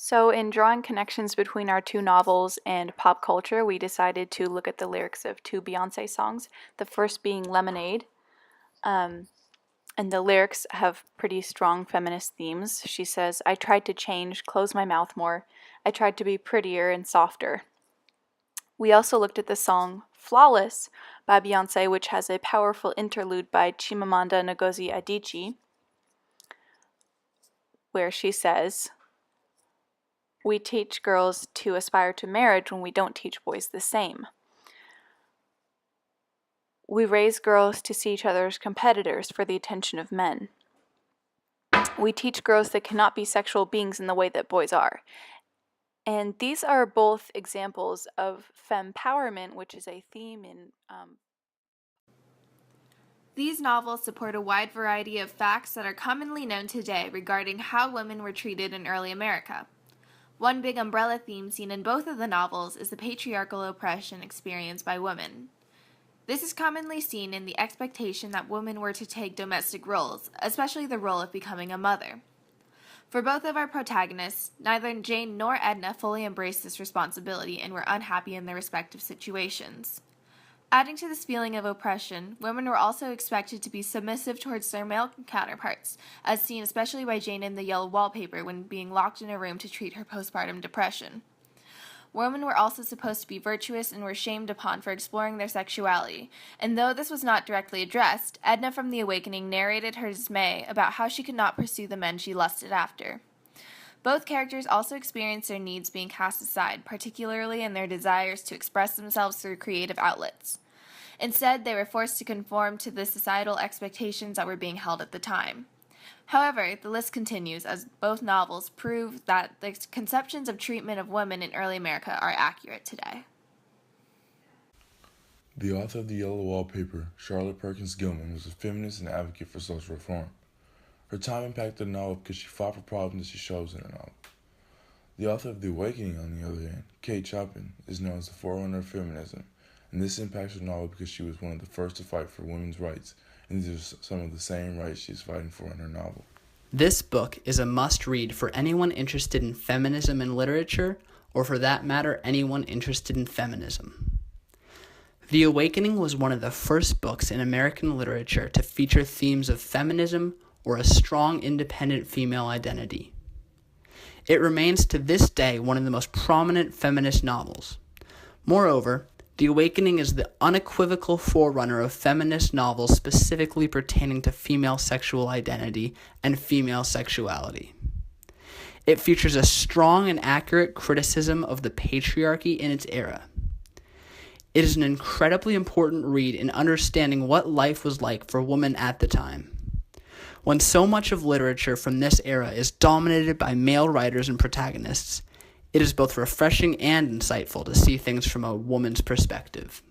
So, in drawing connections between our two novels and pop culture, we decided to look at the lyrics of two Beyonce songs. The first being Lemonade, and the lyrics have pretty strong feminist themes. She says, I tried to change, close my mouth more. I tried to be prettier and softer. We also looked at the song Flawless by Beyonce, which has a powerful interlude by Chimamanda Ngozi Adichie, where she says, we teach girls to aspire to marriage when we don't teach boys the same. We raise girls to see each other as competitors for the attention of men. We teach girls they cannot be sexual beings in the way that boys are. And these are both examples of fempowerment, which is a theme in These novels support a wide variety of facts that are commonly known today regarding how women were treated in early America. One big umbrella theme seen in both of the novels is the patriarchal oppression experienced by women. This is commonly seen in the expectation that women were to take domestic roles, especially the role of becoming a mother. For both of our protagonists, neither Jane nor Edna fully embraced this responsibility and were unhappy in their respective situations. Adding to this feeling of oppression, women were also expected to be submissive towards their male counterparts, as seen especially by Jane in The Yellow Wallpaper when being locked in a room to treat her postpartum depression. Women were also supposed to be virtuous and were shamed upon for exploring their sexuality, and though this was not directly addressed, Edna from The Awakening narrated her dismay about how she could not pursue the men she lusted after. Both characters also experienced their needs being cast aside, particularly in their desires to express themselves through creative outlets. Instead, they were forced to conform to the societal expectations that were being held at the time. However, the list continues as both novels prove that the conceptions of treatment of women in early America are accurate today. The author of The Yellow Wallpaper, Charlotte Perkins Gilman, was a feminist and advocate for social reform. Her time impacted the novel because she fought for problems that she shows in the novel. The author of The Awakening, on the other hand, Kate Chopin, is known as the forerunner of feminism, and this impacts her novel because she was one of the first to fight for women's rights, and these are some of the same rights she's fighting for in her novel. This book is a must-read for anyone interested in feminism in literature, or for that matter, anyone interested in feminism. The Awakening was one of the first books in American literature to feature themes of feminism or a strong independent female identity. It remains to this day one of the most prominent feminist novels. Moreover, The Awakening is the unequivocal forerunner of feminist novels specifically pertaining to female sexual identity and female sexuality. It features a strong and accurate criticism of the patriarchy in its era. It is an incredibly important read in understanding what life was like for women at the time. When so much of literature from this era is dominated by male writers and protagonists, it is both refreshing and insightful to see things from a woman's perspective.